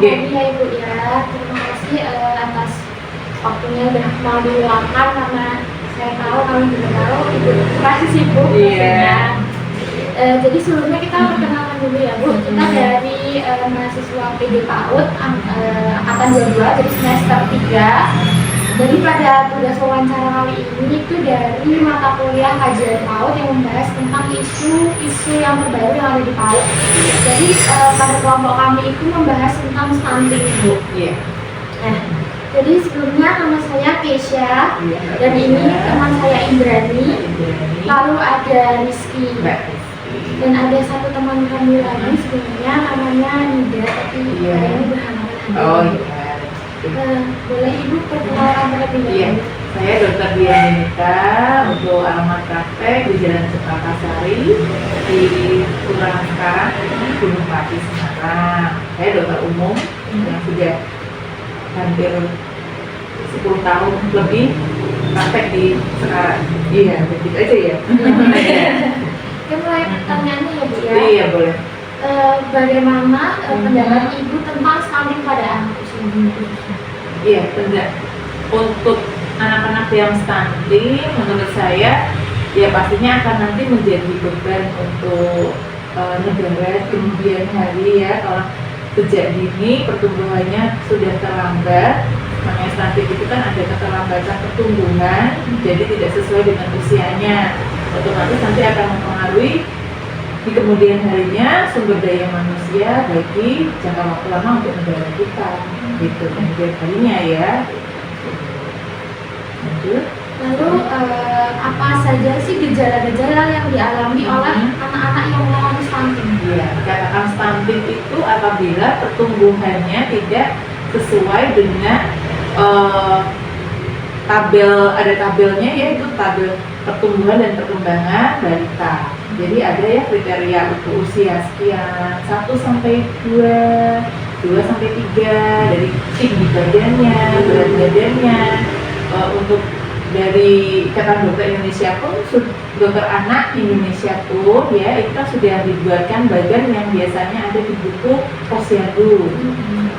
pagi ya Ibu ya. Terima kasih atas waktunya udah mau diluangkan, karena saya tahu, kami juga tahu Ibu pasti sibuk pastinya. Jadi sebelumnya kita perkenalan dulu ya Bu. Kita dari mahasiswa PD PAUD angkatan 22, jadi semester 3. Jadi pada tugas wawancara kali ini itu dari mata kuliah kajian PAUD yang membahas tentang isu-isu yang terbaru yang ada di PAUD. Jadi pada kelompok kami itu membahas tentang stunting, Bu. Nah, jadi sebelumnya nama saya Keisha, dan ini teman saya Indrani, lalu ada Rizky, dan ada satu teman kami lagi sebenarnya namanya Nida, tapi kayaknya berhalangan hadir. Boleh Ibu perkenalkan terlebih dahulu? Saya Dr. Dian Denita, untuk alamat praktek di Jalan Cepaka Sari di Kelurahan Sekarang, Gunung Pati, Semarang. Saya dokter umum yang sudah hampir 10 tahun lebih praktek di Sekarang. Iya, begitu aja ya. Oke, mulai pertanyaannya ya Bu ya. Iya, boleh. Bagaimana pendapat Ibu tentang stunting pada anak usia dini? Iya, benar. Untuk anak-anak yang stunting, menurut saya ya pastinya akan nanti menjadi beban untuk negara kemudian hari ya, kalau sejak dini pertumbuhannya sudah terlambat. Namanya stunting itu kan ada keterlambatan pertumbuhan, jadi tidak sesuai dengan usianya. Otomatis nanti akan mempengaruhi di kemudian harinya sumber daya manusia bagi jangka waktu lama untuk negara kita, gitu kemudian harinya ya. Lalu apa saja sih gejala-gejala yang dialami oleh anak-anak yang mengalami stunting? Ya, dikatakan stunting itu apabila pertumbuhannya tidak sesuai dengan ada tabelnya, yaitu tabel pertumbuhan dan perkembangan balita. Jadi ada ya kriteria untuk usia sekian, 1 sampai 2, 2 sampai 3, dari tinggi badannya, berat badannya. Untuk dari Ikatan Dokter Indonesia pun, dokter anak Indonesia pun ya, itu kan sudah dibuatkan bagan yang biasanya ada di buku posyandu,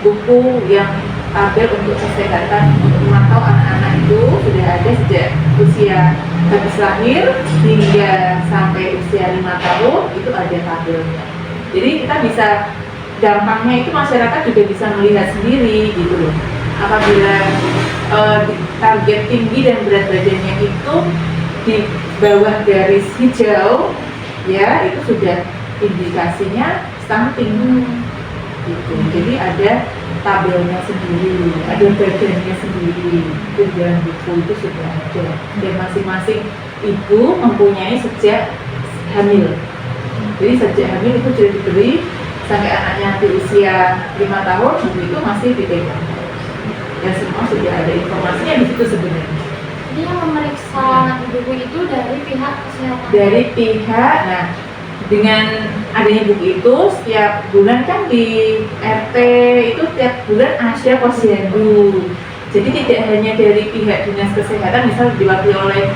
buku yang tabel untuk kesehatan untuk memantau anak-anak itu sudah ada sejak usia habis lahir hingga sampai usia 5 tahun, itu ada tabelnya. Jadi kita bisa, gampangnya itu masyarakat juga bisa melihat sendiri gitu loh. Apabila target tinggi dan berat badannya itu di bawah garis hijau, ya itu sudah indikasinya stunting gitu. Jadi ada tabelnya sendiri, ada badannya sendiri, itu dalam buku itu sudah ada. Dan masing-masing ibu mempunyai sejak hamil. Jadi sejak hamil itu sudah diberi sampai anaknya di usia 5 tahun, itu masih dipegang. Dan semua sudah ada informasinya di situ sebenarnya. Jadi yang memeriksa buku itu dari pihak kesehatan? Dari pihak, nah dengan adanya buku itu setiap bulan kan di RT itu tiap bulan ada posyandu. Jadi tidak hanya dari pihak dinas kesehatan, misal diwakili oleh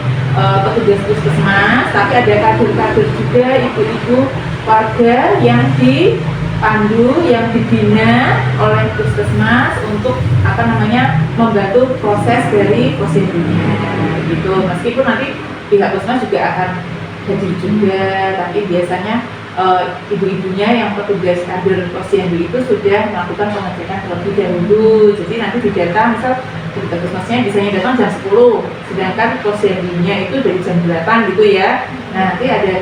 petugas puskesmas, tapi ada kader-kader juga, ibu-ibu warga yang dipandu, yang dibina oleh puskesmas untuk membantu proses dari posyandunya gitu. Meskipun nanti pihak puskesmas juga akan hadir juga, tapi biasanya ibu-ibunya yang petugas kader posyandu itu sudah melakukan pengecekan terlebih dahulu. Jadi nanti didata, misal puskesmasnya biasanya datang jam 10, sedangkan posyandunya itu dari jam 8 gitu ya. Nah, nanti ada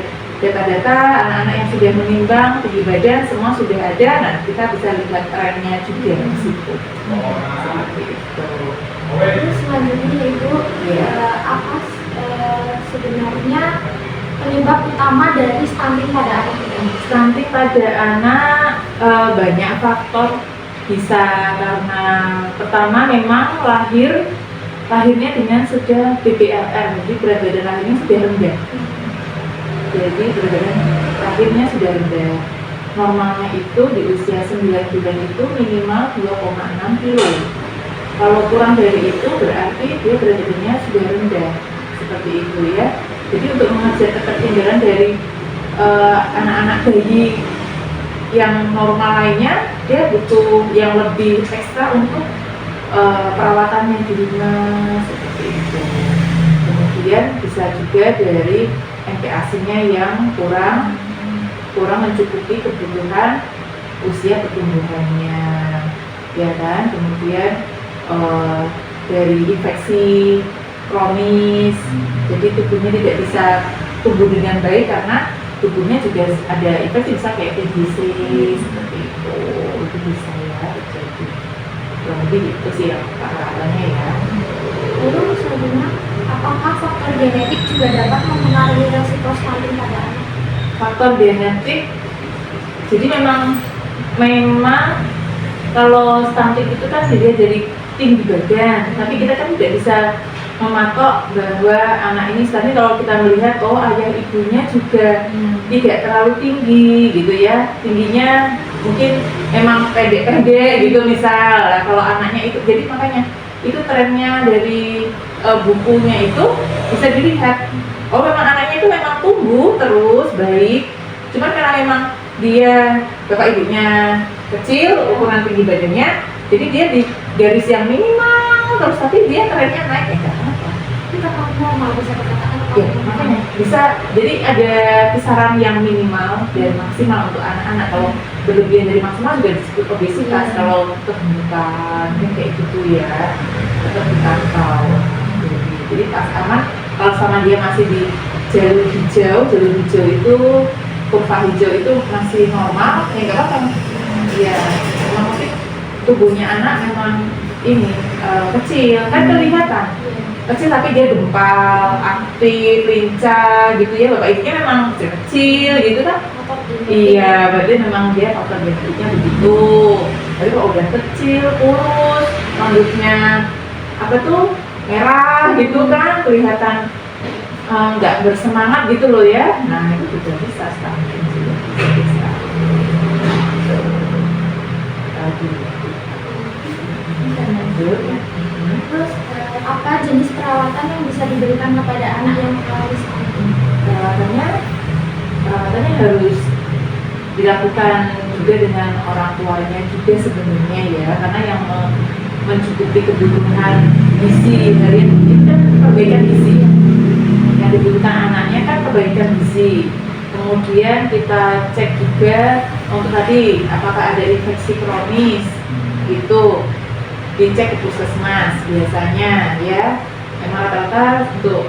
data-data anak-anak yang sudah menimbang tinggi badan, semua sudah ada. Nah, kita bisa lihat trennya juga di situ. Terus selanjutnya Ibu, apa sebenarnya penyebab utama dari stunting pada anak ini? Stunting pada anak banyak faktor, bisa karena pertama memang lahirnya dengan sudah BBLR, jadi berat badan lahirnya sudah rendah. Jadi berat badan lahirnya sudah rendah. Normalnya itu di usia 9 bulan itu minimal 2,6 kilo. Kalau kurang dari itu berarti dia berat badannya sudah rendah, seperti itu ya. Jadi untuk mengejar ketertinggalan dari anak-anak bayi yang normal lainnya dia butuh yang lebih ekstra untuk perawatannya di rumah seperti itu. Kemudian bisa juga dari MPASI-nya yang kurang mencukupi kebutuhan usia pertumbuhannya, ya kan. Kemudian dari infeksi kronis, jadi tubuhnya tidak bisa tumbuh dengan baik karena tubuhnya juga ada infeksi, bisa kayak TBC seperti itu bisa ya terjadi. Kurang lebih itu sih yang peralatannya ya. Lalu selanjutnya, apakah faktor genetik juga dapat mempengaruhi resiko stunting pada anak? Faktor genetik, jadi memang kalau stunting itu kan dia jadi tinggi badan, tapi kita kan tidak bisa mematok bahwa anak ini stunting kalau kita melihat ayah ibunya juga tidak terlalu tinggi gitu ya, tingginya mungkin emang pendek-pendek gitu misal. Nah, kalau anaknya itu, jadi makanya itu trennya dari bukunya itu bisa dilihat, memang anaknya itu memang tumbuh terus baik, cuman karena memang dia bapak ibunya kecil, ukuran tinggi badannya, jadi dia di garis yang minimal terus, tapi dia trennya naik ya nggak apa-apa. Kita normal bisa dikatakan Ya, makanya bisa, jadi ada kisaran yang minimal dan maksimal untuk anak-anak. Kalau berlebihan dari maksimal juga disebut obesitas, kalau kegemukan kayak gitu ya, tetap dipantau. Jadi pas aman, kalau sama dia masih di jalur hijau itu, kurva hijau itu masih normal, ya nggak apa-apa. Ya, maksudnya tubuhnya anak memang ini kecil, kan kelihatan kecil tapi dia gempal, aktif, lincah gitu ya. Bapak ibunya memang kecil gitu kan. Iya, berarti memang dia faktor genetiknya begitu. Tapi kalau udah kecil, kurus, rambutnya merah gitu kan, kelihatan nggak bersemangat gitu loh ya. Nah itu juga bisa stunting juga, bisa. Lanjut ya. Terus apa jenis perawatan yang bisa diberikan kepada anak yang mengalami stunting? Perawatannya harus dilakukan juga dengan orang tuanya juga sebenarnya ya, karena yang mencukupi kebutuhan gizi harian itu kan perbaikan gizi. Yang dibutuhkan anaknya kan perbaikan gizi. Kemudian kita cek juga untuk tadi apakah ada infeksi kronis gitu, dicek ke puskesmas biasanya ya. Memang rata-rata untuk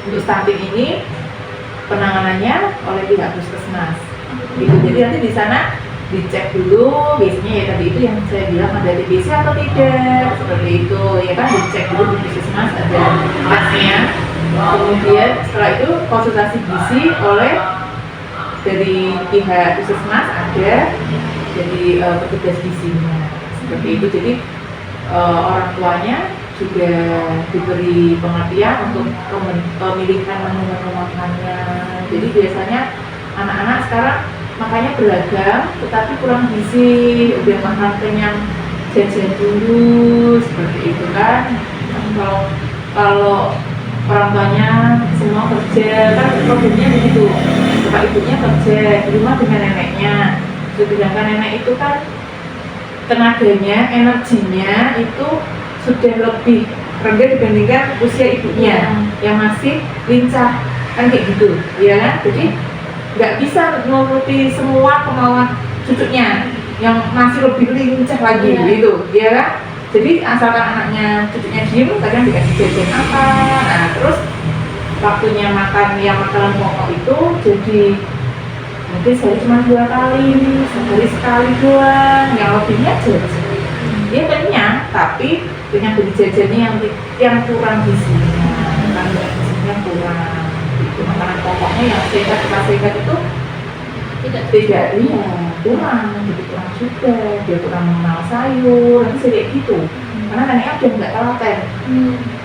untuk stunting ini penanganannya oleh pihak puskesmas gitu. Jadi nanti di sana dicek dulu, biasanya ya tadi itu yang saya bilang ada TBC atau tidak, seperti itu ya kan, dicek dulu di puskesmas ada tesnya. Kemudian setelah itu konsultasi gizi oleh dari pihak puskesmas ada, jadi petugas gizinya seperti itu. Jadi orang tuanya juga diberi pengertian untuk pemilihan menu makannya. Jadi biasanya anak-anak sekarang makanya beragam, tetapi kurang gizi, udah makan kenyang jajan dulu seperti itu kan. Kalau orang tuanya semua kerja kan problemnya begitu, bapak ibunya kerja di rumah dengan neneknya, sedangkan nenek itu kan tenaganya, energinya itu sudah lebih rendah dibandingkan usia ibunya yang masih lincah kan kayak gitu ya kan. Jadi nggak bisa menuruti semua kemauan cucunya yang masih lebih lincah lagi gitu ya kan. Jadi asalkan anaknya cucunya diem, kadang dikasih jajan apa, nah terus waktunya makan yang makanan pokok itu jadi mungkin sehari cuma 2 kali, sehari sekali doang, yang lebihnya aja dia kenyang, tapi dengan beli jajannya yang kurang gizinya, kandungan gizinya kurang gitu. Makanan pokoknya yang sehat itu tidak kurang, jadi kurang juga, dia kurang mengenal sayur, nanti kayak gitu. Karena neneknya udah nggak telaten,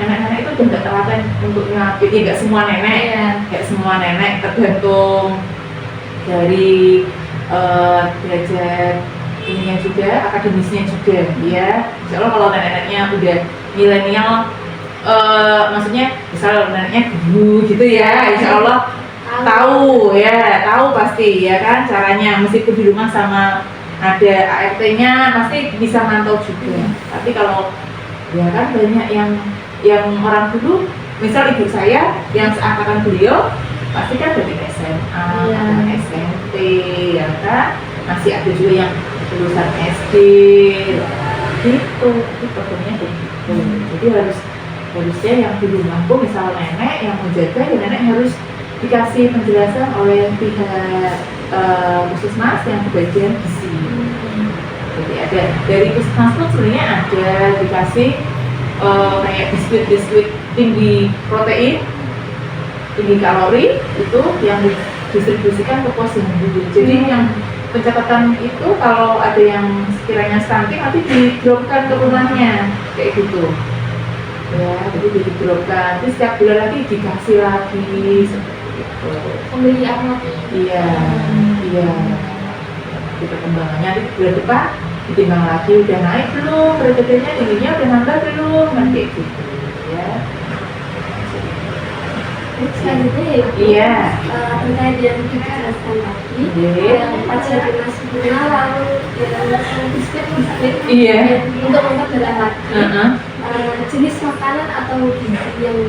nenek-nenek itu udah nggak telaten untuk nyapit, ya nggak semua nenek, tergantung dari derajat ininya juga, akademisnya juga ya. Insya Allah kalau nenek-neneknya udah milenial, maksudnya misal neneknya guru gitu ya, insya Allah tahu ya, tahu pasti ya kan caranya, meskipun di rumah sama ada ART-nya pasti bisa mantau juga. Tapi kalau ya kan banyak yang orang dulu, misal ibu saya yang seangkatan beliau pasti kan dari SMA, SMP ya kan, masih ada juga yang lulusan SD gitu, itu problemnya begitu. Jadi harusnya yang di rumahku misal nenek yang menjaga, ya nenek harus dikasih penjelasan oleh pihak puskesmas yang bagian gizi. Jadi ada dari puskesmas pun sebenarnya ada dikasih kayak biskuit tinggi protein, tinggi kalori, itu yang didistribusikan ke posyandu. Jadi yang pencatatan itu kalau ada yang sekiranya stunting nanti di-dropkan ke rumahnya kayak gitu ya, jadi di-dropkan, terus setiap bulan lagi dikasih lagi seperti itu sambil diamati. iya di perkembangannya. Nanti bulan depan ditimbang lagi, udah naik belum berat badannya, tingginya udah nambah belum, kan kayak gitu ya. Selanjutnya ya Iya. terkait yang dijelaskan tadi, yang pasien masih kenal lalu yang biskuit Iya. untuk memperberat lagi jenis makanan atau gizi yang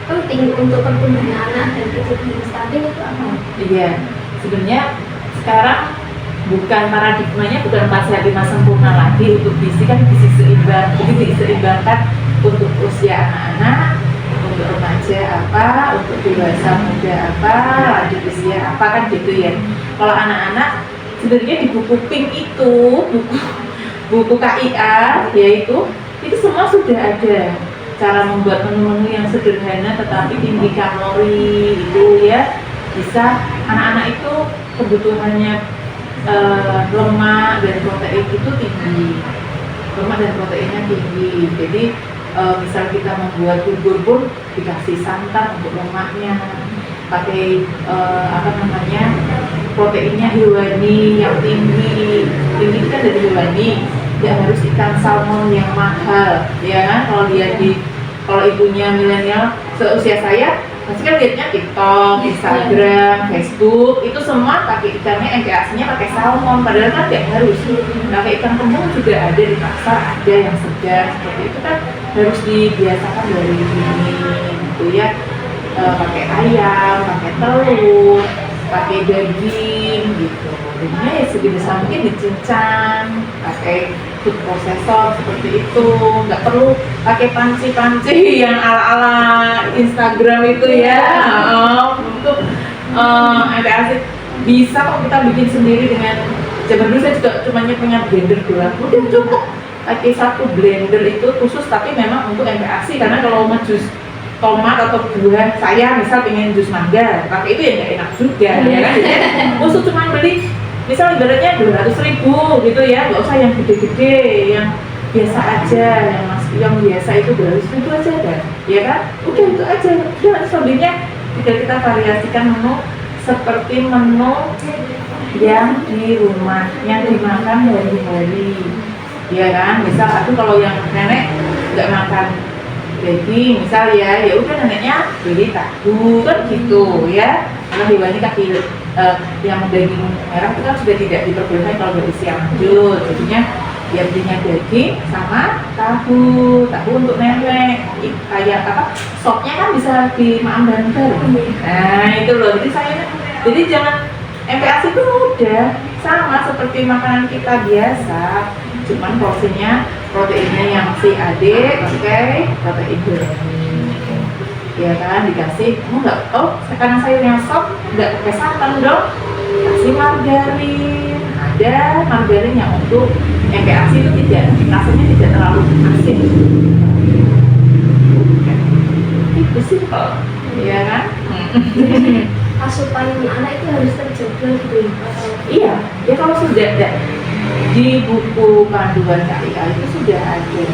penting untuk pertumbuhan anak dan pertumbuhan stunting itu apa? Iya, sebenarnya sekarang bukan paradigmanya bukan pasien 5 sempurna lagi untuk gizi, kan gizi seimbang, jadi diseimbangkan untuk usia anak-anak, untuk remaja apa, untuk dewasa muda apa, lanjut usia apa, kan gitu ya. Kalau anak-anak sebenarnya di buku pink itu, buku KIA yaitu itu semua sudah ada cara membuat menu-menu yang sederhana tetapi tinggi kalori itu ya, bisa anak-anak itu kebutuhannya lemak dan protein itu tinggi, lemak dan proteinnya tinggi. Jadi misal kita membuat bubur pun dikasih santan untuk lemaknya, pakai proteinnya hewani yang tinggi kan dari hewani, tidak harus ikan salmon yang mahal ya kan. Kalau ibunya milenial seusia saya pasti kan lihatnya TikTok, Instagram, Facebook, itu semua pakai ikannya MPAC-nya pakai salmon, padahal kan tidak harus. Pakai ikan kembung juga ada di pasar, ada yang segar seperti itu, kan harus dibiasakan dari dini gitu ya. Pakai ayam, pakai telur, pakai daging gitu. Jadinya ya sebisa mungkin dicincang, pakai food processor seperti itu, nggak perlu pakai panci-panci yang ala-ala Instagram itu ya. Untuk MPAC bisa kok kita bikin sendiri dengan, zaman dulu saya juga cuma punya blender doang, udah cukup pakai satu blender itu khusus, tapi memang untuk MPAC, karena kalau mau jus tomat atau buah, saya misal pengen jus mangga, pakai itu ya nggak enak juga ya kan. Khusus cuma beli misal ibaratnya 200.000 gitu ya, nggak usah yang gede-gede, yang biasa aja, yang biasa itu 200.000 aja kan, ya kan? Udah itu aja, udah selebihnya tinggal kita variasikan menu seperti menu yang di rumah, yang dimakan hari-hari, ya kan? Misal aku kalau yang nenek nggak makan daging misal ya udah neneknya beli tahu kan gitu ya, karena hewani kaki yang daging merah itu kan sudah tidak diperbolehkan kalau berusia lanjut, jadinya dia belinya daging sama tahu untuk nenek, kayak apa, sopnya kan bisa di Maam Banter. Nah itu loh, jadi jangan, MPAC itu udah sama seperti makanan kita biasa, cuman porsinya proteinnya yang CAD, pakai protein hewani, ya kan, dikasih, sekarang sayurnya sop nggak pakai santan dong, kasih margarin, ada margarin yang untuk MPAC itu rasanya tidak terlalu asin, itu simpel, ya kan. Asupan anak itu harus terjaga gitu ya? Iya, ya kalau sudah ada di buku panduan KIA itu sudah ada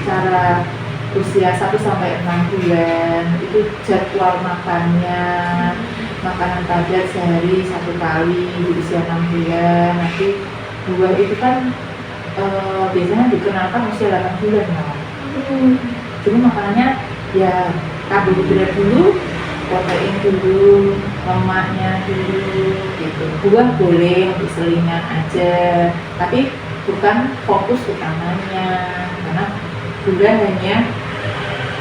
cara usia 1 sampai 6 bulan itu jadwal makannya, makanan padat sehari 1 kali di usia 6 bulan. Nanti buah itu kan biasanya dikenalkan usia 8 bulan kan. Jadi makanannya ya karbohidrat dulu, protein dulu, lemaknya dulu gitu. Buah boleh untuk selingan aja, tapi bukan fokus utamanya, karena gula hanya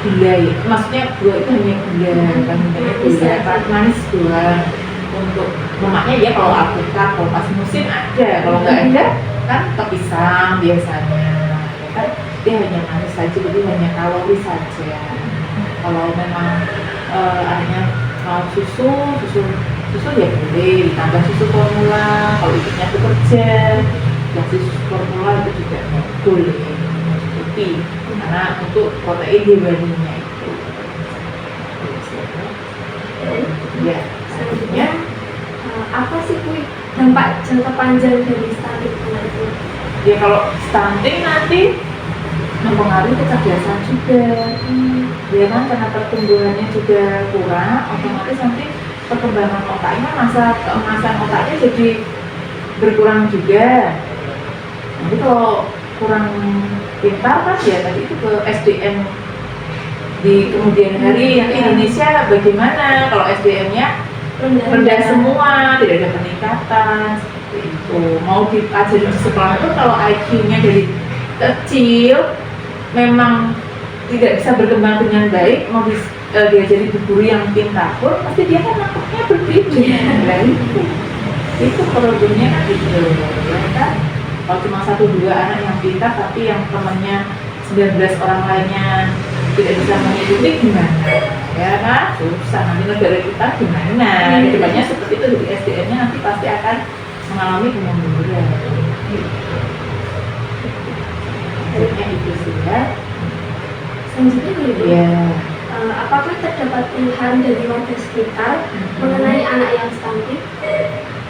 gula ya, maksudnya buah itu hanya gula, bukan hanya gula, manis doang. Untuk lemaknya ya kalau alpukat, kalau pas musim ada, kalau nggak ada kan kepisang biasanya, ya kan dia hanya manis saja, jadi hanya kalori saja. Kalau memang anaknya mau susu ya boleh ditambah susu formula. Kalau ibunya bekerja kasih susu formula itu juga boleh mencukupi, karena untuk protein hewaninya itu. Ya, selanjutnya apa sih Bu dampak jangka panjang dari stunting anak itu? ya kalau stunting nanti mempengaruhi kecerdasan juga, ya kan, karena pertumbuhannya juga kurang, otomatis nanti perkembangan otaknya, masa keemasan otaknya jadi berkurang juga. Nanti kalau kurang pintar kan ya tadi itu ke SDM di kemudian hari. Yang Indonesia bagaimana kalau SDM-nya rendah semua, tidak ada peningkatan seperti itu. Mau diajarin di sekolah itu kalau IQ-nya dari kecil memang tidak bisa berkembang dengan baik, mau diajari di guru yang pintar pun pasti dia kan nangkepnya berbeda. Itu problemnya kan gitu ya kan. Kalau cuma 1-2 anak yang pintar tapi yang temannya 19 orang lainnya tidak bisa mengikuti, gimana ya kan, susah. Nanti negara kita gimana, kedepannya seperti itu. Di SDM-nya nanti pasti akan mengalami kemunduran. Akhirnya itu sih ya. Selanjutnya nih Bu, Ya. apakah terdapat keluhan dari warga sekitar mengenai anak yang stunting?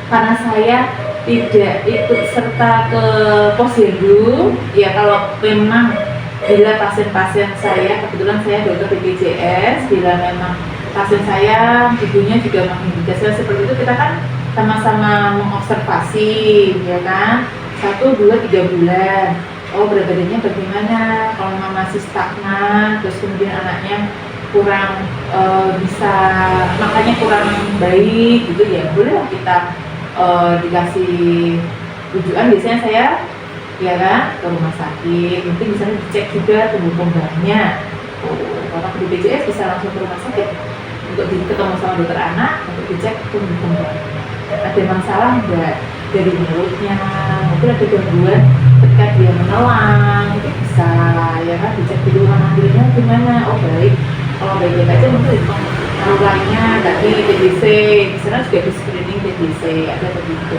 Karena saya tidak ikut serta ke posyandu, ya kalau memang bila pasien-pasien saya, kebetulan saya dokter BPJS, bila memang pasien saya ibunya juga mengindikasikan seperti itu, kita kan sama-sama mengobservasi, ya kan, 1, 2, 3 bulan. Oh, berat badannya bagaimana, kalau memang masih stagnan, terus kemudian anaknya kurang bisa, makanya kurang baik gitu ya, bolehlah kita dikasih rujukan. Biasanya saya ya kan ke rumah sakit, mungkin misalnya dicek juga tumbuh kembangnya. Kalau ke BPJS bisa langsung ke rumah sakit untuk ketemu sama dokter anak untuk dicek tumbuh kembangnya. Ada masalah enggak dari mulutnya, mungkin ada gangguan ketika dia menelan, itu bisa ya kan dicek dulu mandinya gimana. Oh baik, kalau baik-baik aja mungkin lainnya tadi TBC, di sana juga di screening TBC ada begitu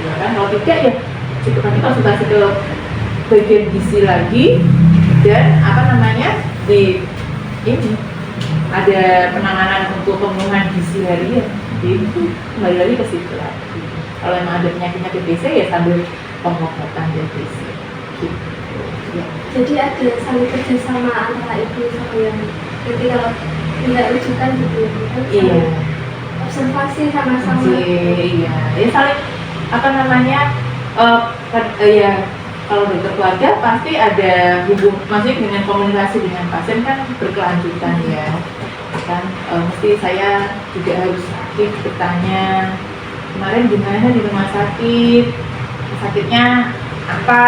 ya kan. Kalau tidak ya cukup nanti konsultasi ke bagian gizi lagi, dan apa namanya di ini ada penanganan untuk pemenuhan gizi harian, itu kembali lagi ke situ lagi. Kalau memang ada penyakitnya TBC ya sambil pengobatan TBC gitu ya. Jadi ada saling kerjasama antara ibu sama yang nanti kalau tidak rujukan gitu ya, Iya. Observasi sama-sama. Iya, ya saling apa namanya ya, kalau dokter keluarga pasti ada maksudnya dengan komunikasi dengan pasien kan berkelanjutan ya kan. Mesti saya juga harus aktif bertanya kemarin gimana di rumah sakit, sakitnya apa,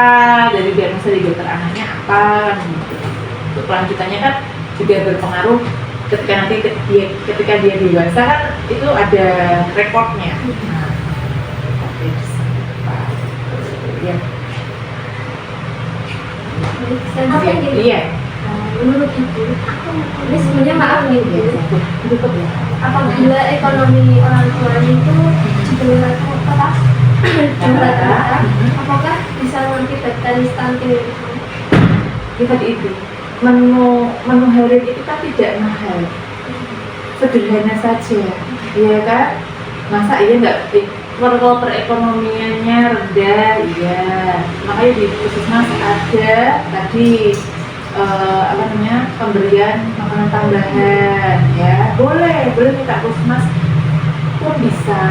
dari diagnosa di dokter anaknya apa gitu. Untuk kelanjutannya kan juga berpengaruh ketika nanti ketika dia dewasa kan itu ada rekodnya. Nah, ya. Selanjutnya gini, Iya. menurut ibu, ini sebenarnya maaf nih Bu, Cukup ya. apabila ekonomi orang tuanya itu di bawah rata-rata, apakah bisa mengakibatkan stunting? Kita itu menu harian itu kan tidak mahal, sederhana saja, ya kan? Masa iya nggak, kalau perekonomiannya rendah, iya. Makanya di puskesmas ada tadi apa namanya, pemberian makanan tambahan, ya boleh minta puskesmas pun bisa.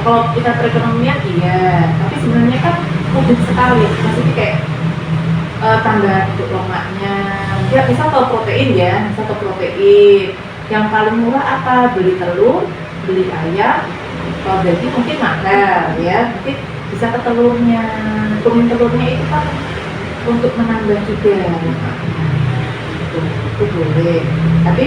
Kalau kita perekonomian iya, tapi sebenarnya kan mudah sekali, maksudnya kayak tambahan untuk lemaknya. Ya misal kalau protein ya, misal kalau protein yang paling murah apa? Beli telur, beli ayam. Kalau daging mungkin mahal ya, mungkin bisa ke telurnya. Kuning telurnya itu kan untuk menambah juga, itu boleh. Tapi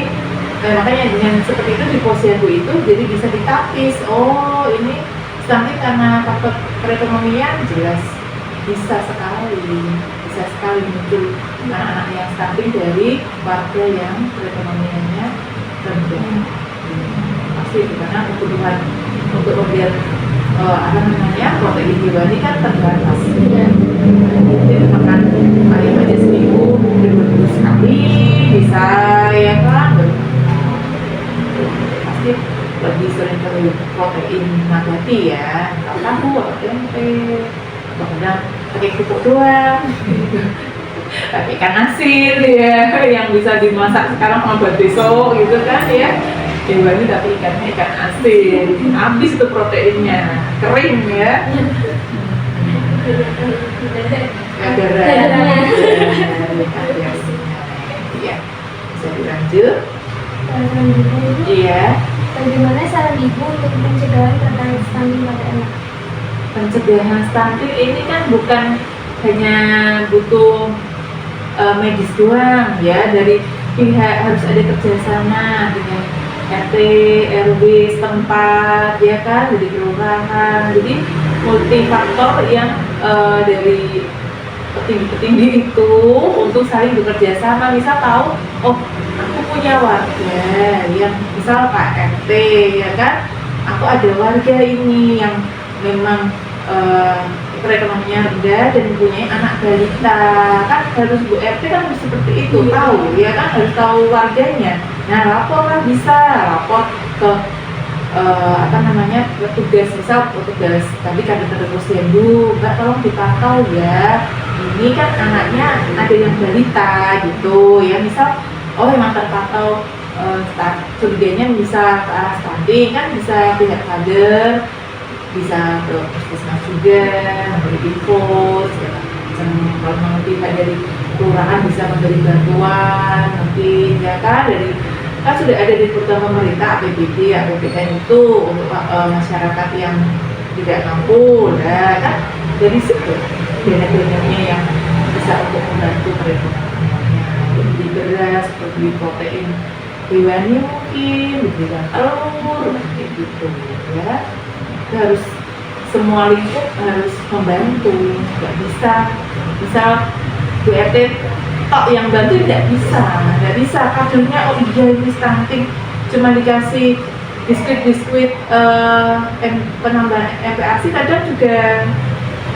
makanya dengan seperti itu di posyandu itu jadi bisa ditapis. Oh ini stunting karena faktor perekonomian, jelas bisa sekali muncul anak-anak yang stunting dari warga yang perekonomiannya rendah. Pasti karena kebutuhan untuk pemberian protein hewani kan terbatas. Jadi makan ayam aja seminggu mungkin 2 minggu sekali bisa ya kan. Pasti lebih sering perlu protein nabati ya, tahu atau tempe, kadang pakai kerupuk doang, pakai ikan asin ya, yang bisa dimasak sekarang sama buat besok gitu kan ya. Hewani tapi ikannya ikan asin, habis itu proteinnya, kering ya. Iya, bisa dilanjut. Iya. Bagaimana saran ibu untuk pencegahan terkait stunting pada anak? Pencegahan stunting ini kan bukan hanya butuh medis doang ya, dari pihak harus ada kerjasama dengan RT, RW setempat ya kan, dari kelurahan. Jadi multifaktor yang dari petinggi-petinggi itu untuk saling bekerja sama. Misal tahu, oh aku punya warga yang misal Pak RT ya kan, aku ada warga ini yang memang perekonomiannya rendah dan mempunyai anak balita, kan harus Bu RT kan harus seperti itu, tahu ya kan, harus tahu warganya. Nah lapor lah, bisa lapor ke petugas, misal petugas tadi kan posyandu, Mbak tolong dipantau ya, ini kan anaknya ada yang balita gitu ya, misal oh emang terpantau curiganya bisa ke arah stunting, kan bisa pihak kader, bisa ke puskesmas juga memberi info segala macam. Kalau memang pihak dari kelurahan bisa memberi bantuan nanti ya kan, dari kan sudah ada di program pemerintah APBD, APBN itu untuk masyarakat yang tidak mampu, ya kan, dari situ dana-dananya yang bisa untuk membantu perekonomiannya, beli beras, beli protein hewani mungkin, beli telur, kayak gitu ya. Kita harus semua lingkup harus membantu, nggak bisa misal Bu RT tok yang bantu, nggak bisa kadernya oh iya ini stunting cuma dikasih biskuit penambah MPASI, kadang juga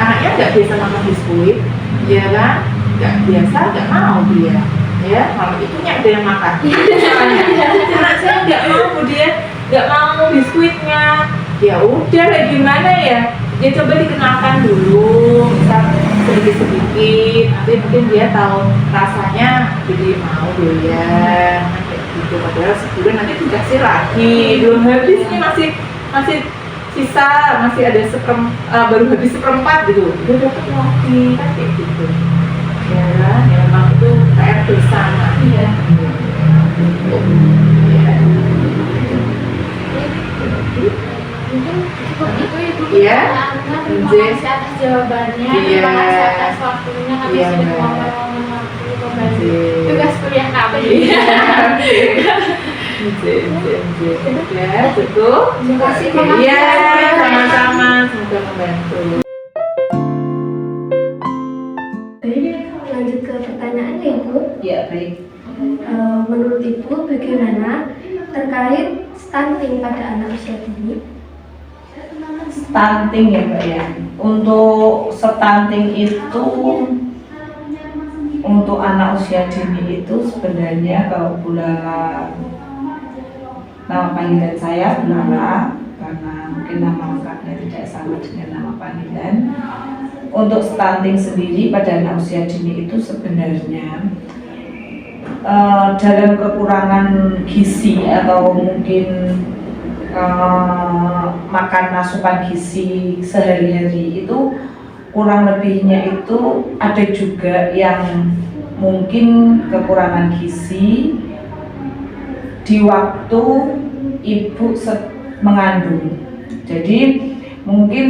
anaknya nggak biasa makan biskuit ya kan, nggak biasa, nggak mau dia ya, malah itunya ada yang makan anak saya nggak mau, dia nggak mau biskuitnya. Ya udah, kayak gimana ya, dia coba dikenalkan dulu misal sedikit-sedikit, nanti mungkin dia tahu rasanya jadi mau doyan kayak gitu. Padahal sebulan nanti dikasih lagi, belum habis nih, masih sisa, masih ada baru habis seperempat gitu, udah dapat lagi kan kayak gitu ya. Memang itu PR bersama ya. Mungkin cukup itu Ibu. Iya. Terima kasih atas jawabannya. Iya. Terima kasih atas waktunya. Kami Iya, sudah Mbak. ngomong waktu kembali Iya. tugas kuliah kami. Ya, cukup. Terima kasih. Iya, sama-sama, semoga membantu. Lanjut ke pertanyaan ya Bu. Ya, baik. Menurut Ibu bagaimana terkait stunting pada anak usia dini? Stunting ya Mbak ya. Untuk stunting itu untuk anak usia dini itu sebenarnya kalau bulan, nama panggilan saya Bunala karena mungkin nama lengkapnya tidak sama dengan nama panggilan. Untuk stunting sendiri pada anak usia dini itu sebenarnya dalam kekurangan gizi atau mungkin makan asupan gizi sehari-hari itu kurang lebihnya itu ada juga yang mungkin kekurangan gizi di waktu ibu mengandung. Jadi mungkin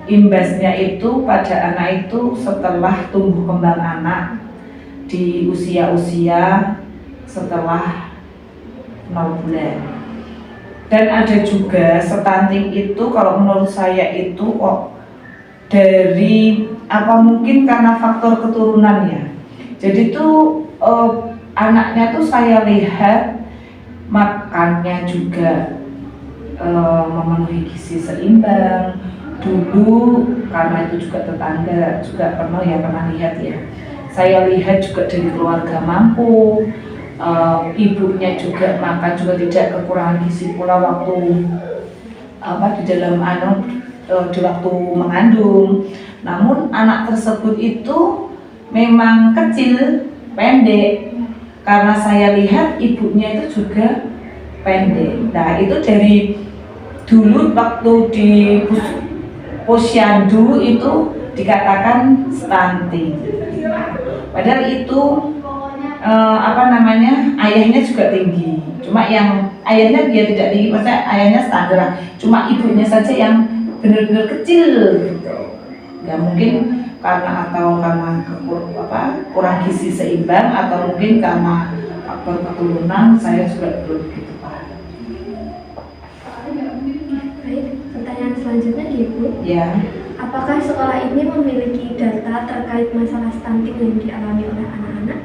imbasnya itu pada anak itu setelah tumbuh kembang anak di usia-usia setelah 0 bulan. Dan ada juga stunting itu kalau menurut saya itu dari mungkin karena faktor keturunan ya. Jadi tuh anaknya tuh saya lihat makannya juga memenuhi gizi seimbang. Dulu karena itu juga tetangga juga pernah lihat ya. Saya lihat juga dari keluarga mampu. Ibunya juga makan juga tidak kekurangan gizi pula waktu di dalam di waktu mengandung. Namun anak tersebut itu memang kecil, pendek, karena saya lihat ibunya itu juga pendek. Nah itu dari dulu waktu di posyandu itu dikatakan stunting. Padahal itu ayahnya juga tinggi, cuma yang ayahnya dia tidak tinggi, maksudnya ayahnya standar, cuma ibunya saja yang benar-benar kecil gitu. Ya mungkin karena kurang gizi seimbang atau mungkin karena faktor keturunan, saya juga belum begitu paham. Baik, pertanyaan selanjutnya Ibu. Ya. Apakah sekolah ini memiliki data terkait masalah stunting yang dialami oleh anak-anak?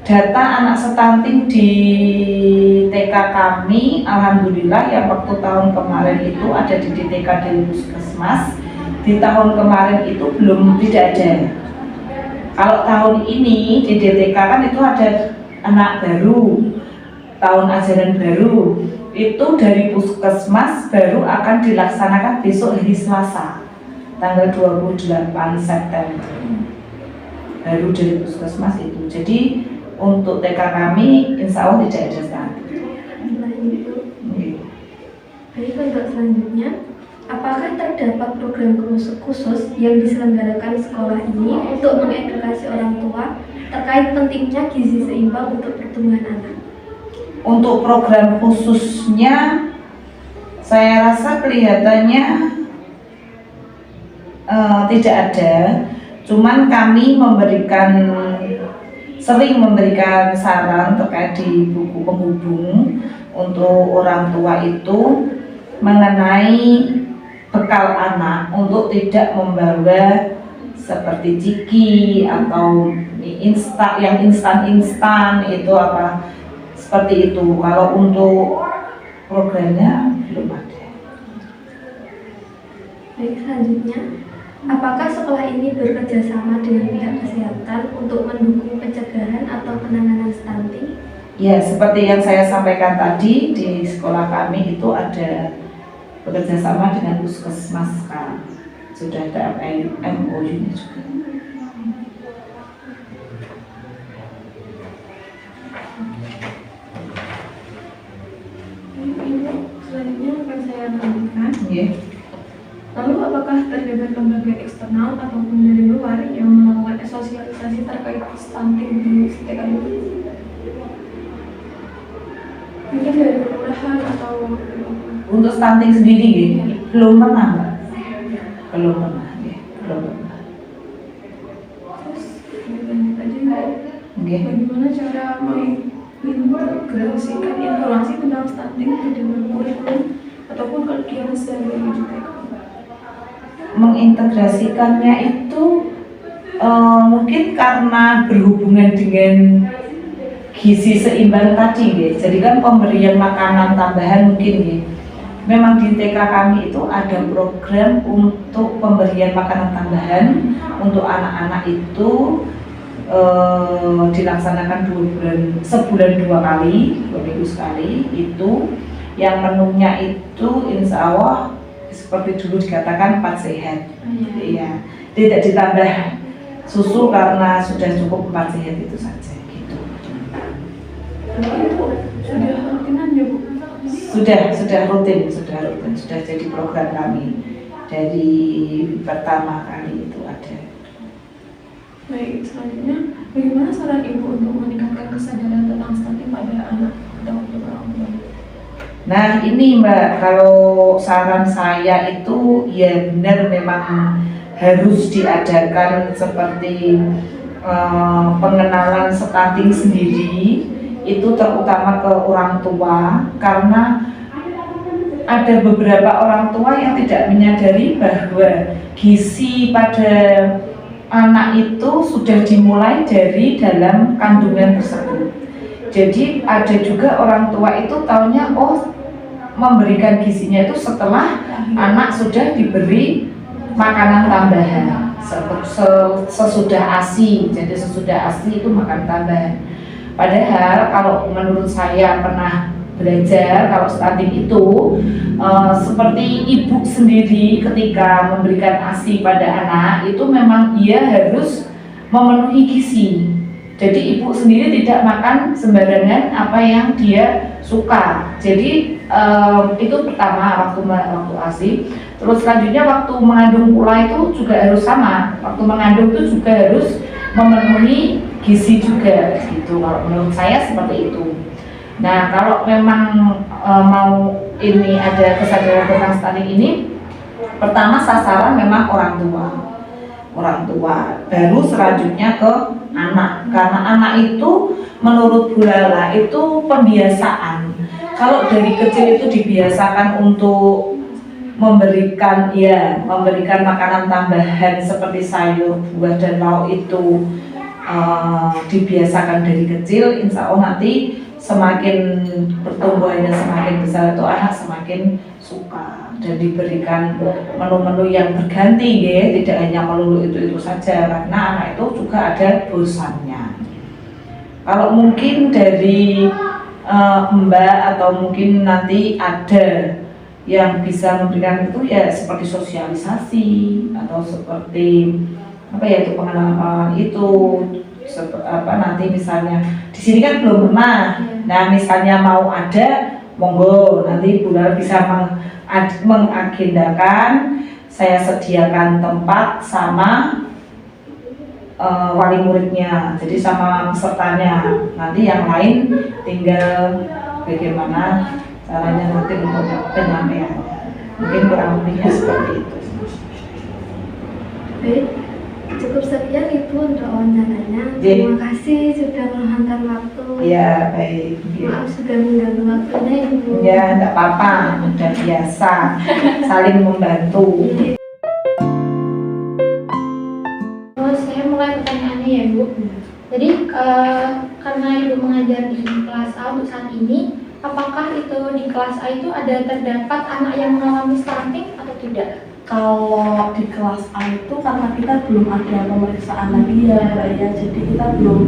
Data anak stunting di TK kami, alhamdulillah yang waktu tahun kemarin itu ada di TK dari Puskesmas. Di tahun kemarin itu tidak ada. Kalau tahun ini di DTK kan itu ada anak baru, tahun ajaran baru. Itu dari Puskesmas baru akan dilaksanakan besok hari Selasa, tanggal 28 September. Baru dari Puskesmas itu. Jadi untuk TK kami insya Allah tidak ada stunting. Baik, untuk selanjutnya, apakah terdapat program khusus yang diselenggarakan sekolah ini untuk mengedukasi orang tua terkait pentingnya gizi seimbang untuk pertumbuhan anak? Untuk program khususnya, saya rasa kelihatannya tidak ada. Cuman kami sering memberikan saran terkait di buku penghubung untuk orang tua itu mengenai bekal anak untuk tidak membawa seperti ciki atau yang instan itu seperti itu. Kalau untuk programnya belum ada. Baik, selanjutnya, apakah sekolah ini bekerja sama dengan pihak kesehatan untuk mendukung pencegahan atau penanganan stunting? Ya, seperti yang saya sampaikan tadi, di sekolah kami itu ada bekerja sama dengan Puskesmas sekarang. Sudah ada MOU-nya juga. Selanjutnya akan saya lanjutkan. Yeah. Lalu apakah terdapat lembaga eksternal ataupun dari luar yang melakukan sosialisasi terkait stunting di TK ini? Mungkin dari kelurahan atau untuk stunting sendiri belum pernah, Mbak. Belum pernah. Terus bagaimana cara mengintegrasikan informasi tentang stunting di dalam kurikulum ataupun kegiatan sehari-hari juga? Mengintegrasikannya itu mungkin karena berhubungan dengan gizi seimbang tadi, jadi kan pemberian makanan tambahan mungkin memang di TK kami itu ada program untuk pemberian makanan tambahan untuk anak-anak itu dilaksanakan sebulan 2 kali, 2 minggu sekali. Itu yang menunya itu insya Allah seperti dulu dikatakan 4 sehat. Iya, tidak ditambah susu karena sudah cukup 4 sehat itu saja gitu. Sudah rutinan ya Bu? Sudah rutin, sudah jadi program kami dari pertama kali itu ada. Baik, selanjutnya bagaimana saran ibu untuk meningkatkan kesadaran tentang stunting pada anak dan juga orang tua? Nah ini Mbak, kalau saran saya itu ya benar memang harus diajarkan seperti pengenalan stunting sendiri itu terutama ke orang tua, karena ada beberapa orang tua yang tidak menyadari bahwa gizi pada anak itu sudah dimulai dari dalam kandungan tersebut. Jadi ada juga orang tua itu taunya memberikan gizinya itu setelah anak sudah diberi makanan tambahan sesudah ASI. Jadi sesudah ASI itu makan tambahan. Padahal kalau menurut saya pernah belajar, kalau stunting itu seperti ibu sendiri ketika memberikan ASI pada anak itu memang ia harus memenuhi gizi. Jadi ibu sendiri tidak makan sembarangan apa yang dia suka. Jadi itu pertama waktu ASI. Terus selanjutnya waktu mengandung pula itu juga harus sama. Waktu mengandung itu juga harus memenuhi gizi juga gitu. Kalau menurut saya seperti itu. Nah, kalau memang mau ini ada kesadaran tentang stunting ini, pertama sasaran memang orang tua, baru selanjutnya ke anak. Karena anak itu menurut Bu Lala itu pembiasaan. Kalau dari kecil itu dibiasakan untuk memberikan makanan tambahan seperti sayur, buah dan lauk itu dibiasakan dari kecil, insya Allah nanti semakin pertumbuhannya semakin besar itu anak semakin suka dan diberikan menu-menu yang berganti ya, tidak hanya melulu itu saja, karena anak itu juga ada bosannya. Kalau mungkin dari Mbak atau mungkin nanti ada yang bisa memberikan itu ya seperti sosialisasi atau seperti itu pengenalan itu nanti misalnya di sini kan belum pernah. Nah misalnya mau ada, monggo nanti Bu Lala bisa mengagendakan, saya sediakan tempat sama wali muridnya, jadi sama pesertanya. Nanti yang lain tinggal bagaimana caranya nanti untuk penyampaiannya. Mungkin kurang lebihnya seperti itu. Baik, cukup sekian Ibu untuk wawancaranya. Terima kasih sudah meluangkan waktu. Ya, baik. Maaf sudah mengganggu waktunya Ibu. Ya, enggak apa-apa, udah biasa. Saling membantu. Saya mulai pertanyaannya ya Bu. Jadi karena Ibu mengajar di kelas A untuk saat ini, apakah itu di kelas A itu ada terdapat anak yang mengalami stunting atau tidak? Kalau di kelas A itu karena kita belum ada pemeriksaan lagi ya Mbak ya, jadi kita belum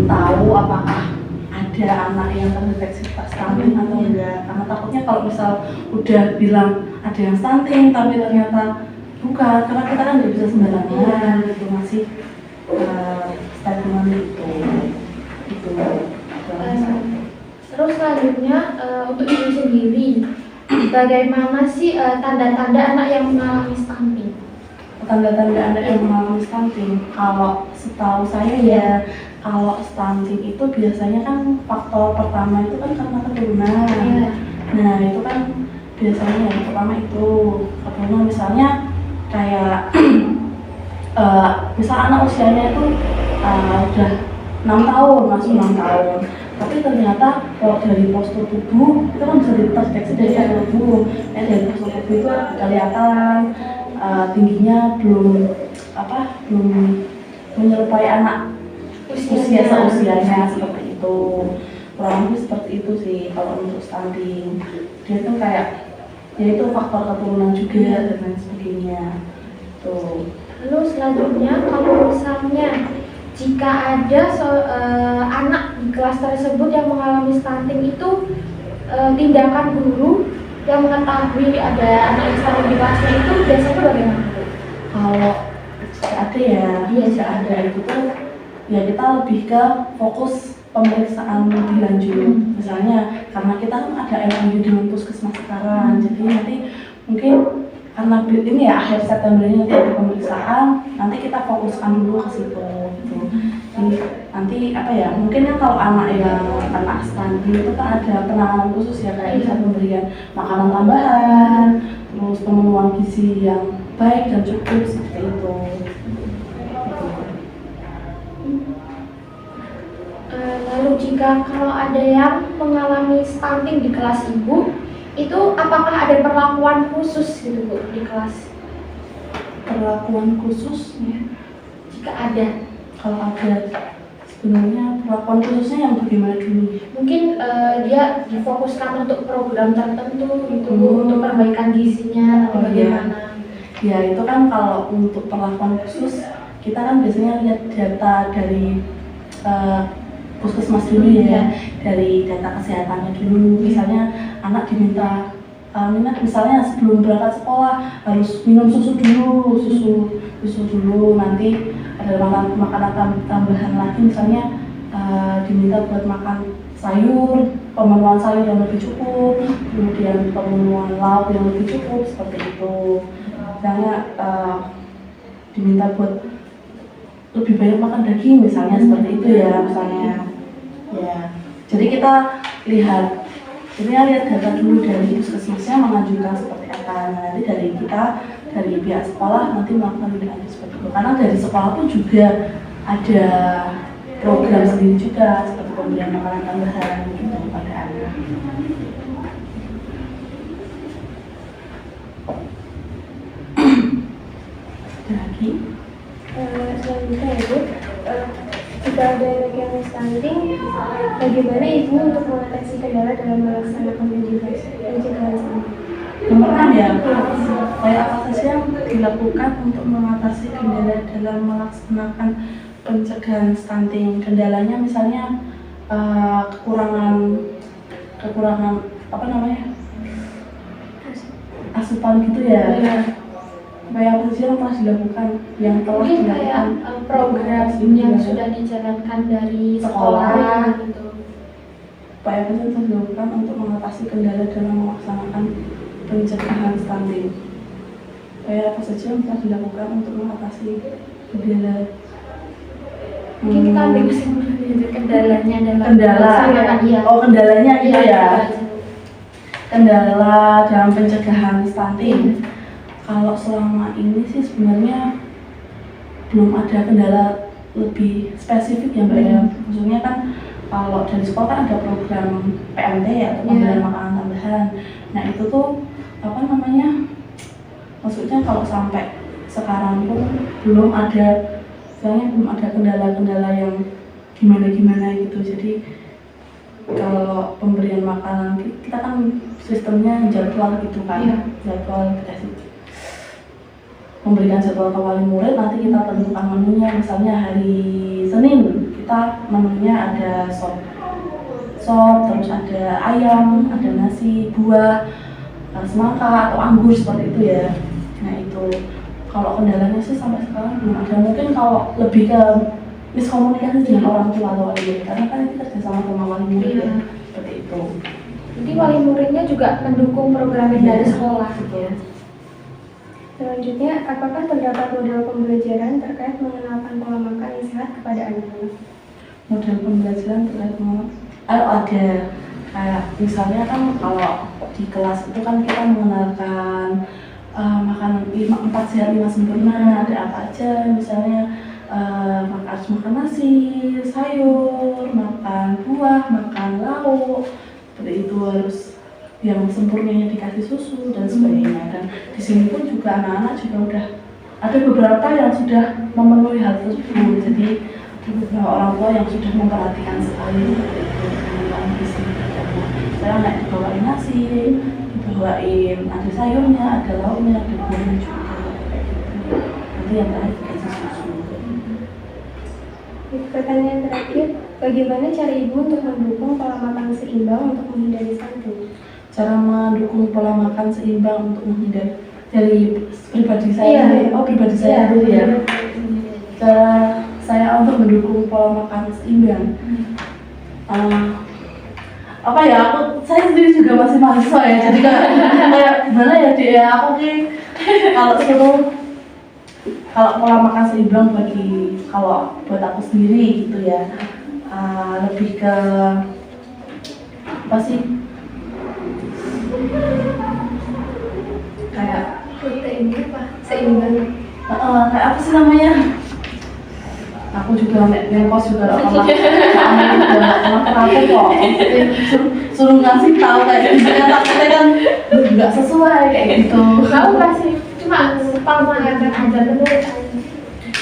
tahu apakah ada anak yang terdeteksi stunting atau enggak. Karena takutnya kalau misal udah bilang ada yang stunting tapi ternyata bukan, karena kita kan nggak bisa sembarangan gitu, masih statement itu. Terus selanjutnya untuk Ibu sendiri, bagaimana sih tanda-tanda anak yang mengalami stunting? Tanda-tanda anak yang mengalami stunting, kalau setahu saya ya, kalau stunting itu biasanya kan faktor pertama itu kan karena keturunan. Nah itu kan biasanya yang pertama itu keturunan, misalnya kayak misal anak usianya itu udah 6 tahun, masuk 6 tahun, tapi ternyata kalau dari postur tubuh itu kan bisa dideteksi dari tubuh. Dari postur tubuh itu kelihatan tingginya belum menyerupai anak usia seusianya, seperti itu. Kurang lebih seperti itu sih kalau untuk stunting. Dia tuh kayak itu faktor keturunan juga dan lain sebagainya tuh. Lalu selanjutnya kalau misalnya jika ada anak di kelas tersebut yang mengalami stunting itu, tindakan guru yang mengetahui ada anak yang stunting di kelasnya itu biasanya bagaimana? Kalau ada ya, jika ada itu tuh ya kita lebih ke fokus pemeriksaan lebih lanjut. Misalnya karena kita kan ada MOU dengan puskesmas sekarang, jadi nanti mungkin karena ini ya akhir September ini nanti ada pemeriksaan, nanti kita fokuskan dulu ke situ gitu. Jadi nanti apa ya, mungkin kan kalau anak yang kena stunting itu kan ada penanganan khusus ya, kayak bisa pemberian makanan tambahan, terus pemenuhan gizi yang baik dan cukup seperti itu. Lalu jika kalau ada yang mengalami stunting di kelas ibu, itu apakah ada perlakuan khusus gitu Bu di kelas? Perlakuan khusus ya, Jika ada, kalau ada sebenarnya perlakuan khususnya yang bagaimana dulu? mungkin dia difokuskan untuk program tertentu gitu Bu, untuk perbaikan gizinya atau Oh, iya. bagaimana? Ya itu kan kalau untuk perlakuan khusus kita kan biasanya lihat data dari puskesmas dulu ya, dari data kesehatannya dulu. Misalnya anak diminta misalnya sebelum berangkat sekolah harus minum susu dulu, susu dulu. Nanti ada makanan tambahan lagi, misalnya diminta buat makan sayur, pemenuhan sayur yang lebih cukup, kemudian pemenuhan lauk yang lebih cukup seperti itu. Misalnya diminta buat lebih banyak makan daging misalnya, seperti itu ya misalnya. Ya, jadi kita lihat data dulu dari puskesmasnya mengajukan seperti apa. Nah, nanti dari kita, dari pihak sekolah nanti melakukan lebih lanjut seperti itu. Karena dari sekolah pun juga ada program sendiri juga seperti pemberian makanan tambahan gitu pada anak. Ada lagi? Selanjutnya ya Bu, jika ada anak yang stunting, bagaimana ibu untuk mengatasi kendala dalam melaksanakan pencegahan stunting? Nomor 6 ya, upaya apa saja yang dilakukan untuk mengatasi kendala dalam melaksanakan pencegahan stunting? Kendalanya misalnya kekurangan apa namanya, asupan gitu ya. Upaya apa saja yang telah dilakukan, yang telah Mungkin dilakukan kayak program yang sudah dijalankan dari sekolah gitu. upaya apa saja yang telah dilakukan untuk mengatasi kendala dalam melaksanakan pencegahan stunting. Upaya apa saja yang telah dilakukan untuk mengatasi kendala? Mungkin kita ambil kesimpulan itu kendalanya dalam Kendala. melaksanakan, iya. Oh, kendalanya itu Iya, ya. iya. Kendala dalam pencegahan stunting. Kalau selama ini sih sebenarnya belum ada kendala lebih spesifik ya Mbak ya. Maksudnya kan kalau dari sekolah kan ada program PMT ya, atau pemberian makanan tambahan. Nah itu tuh apa namanya? Maksudnya kalau sampai sekarang pun belum ada, misalnya belum ada kendala-kendala yang gimana-gimana gitu. Jadi kalau pemberian makanan kita kan sistemnya jadwal gitu kan, jadwal dikasih memberikan jadwal ke wali murid, nanti kita tentukan menunya. Misalnya hari Senin kita menunya ada sop, terus ada ayam, ada nasi, buah, semangka atau anggur seperti itu ya. Nah itu kalau kendalanya sih sampai sekarang belum ada. Mungkin kalau lebih ke miskomunikasi dengan orang tua atau wali murid, karena kan kita kerjasama sama wali murid ya, seperti itu. Jadi wali muridnya juga mendukung program yang dari sekolah gitu ya. Selanjutnya, apakah terdapat model pembelajaran terkait mengenalkan pola makan yang sehat kepada anak-anak? Model pembelajaran terkait ada kayak misalnya kan kalau di kelas itu kan kita mengenalkan makanan 4 sehat 5 sempurna, ada apa aja, misalnya harus makan nasi, sayur, makan buah, makan lauk, seperti itu, harus yang sempurnanya dikasih susu dan sebagainya. Dan di sini pun juga anak-anak juga udah ada beberapa yang sudah memenuhi hal tersebut. Jadi ada beberapa orang tua yang sudah memperhatikan sekali seperti itu, dengan gizi tertentu. Saya anak dibawain nasi, dibawain ada sayurnya, ada lauknya, ada buahnya juga. Nanti yang terakhir dikasih susu. Pertanyaan terakhir, bagaimana cara ibu untuk mendukung pola makan seimbang untuk menghindari stunting? Cara mendukung pola makan seimbang untuk menghindari dari pribadi saya. Pribadi saya dulu ya. Cara saya untuk mendukung pola makan seimbang. Apa ya, saya sendiri juga masih mahasiswa ya, jadi kayak gimana ya dia, aku kalau pola makan seimbang kalau buat aku sendiri gitu ya, lebih ke apa sih, kayak Proteinnya apa? Seimbang. kayak apa sih namanya, aku juga ngekos juga pernah kok suruh ngasih tahu kayak gitu kan, takutnya kan nggak sesuai kayak gitu. Aku kasih cuma pemahaman aja menurut aku.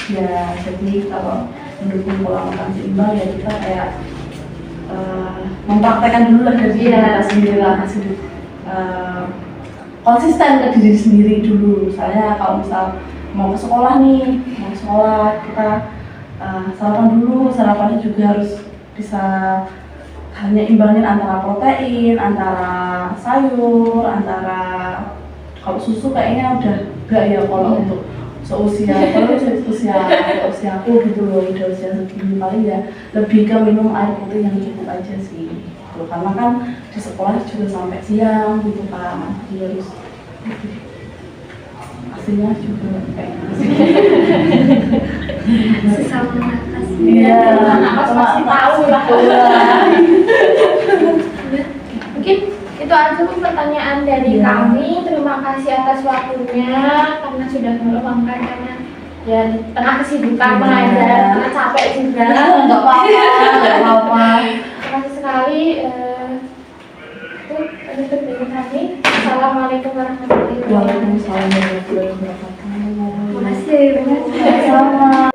Ya, jadi kalau mendukung pola makan seimbang ya kita kayak mempraktekkan dulu lah dari diri kita sendiri lah, konsisten ke diri sendiri dulu. Misalnya kalau misal mau ke sekolah kita sarapan dulu, sarapannya juga harus bisa hanya imbangin antara protein, antara sayur, antara kalau susu kayaknya udah enggak ya kalau untuk seusia aku gitu loh, udah usia segini paling ya lebih ke minum air putih yang cukup aja sih gitu. Karena kan di sekolah juga sampai siang gitu kan, jadi harus aslinya juga kayak Sesama nakas. iya, Nakas pasti tahu lah. Mungkin itu aja Bu pertanyaan dari kami. Terima kasih atas waktunya karena sudah meluangkan, karena ya di tengah kesibukan mengajar, karena capek juga. nggak apa-apa. Terima kasih sekali. Itu penutup dari kami. Assalamualaikum warahmatullahi wabarakatuh. Waalaikumsalam warahmatullahi wabarakatuh. Terima kasih banyak. Sama.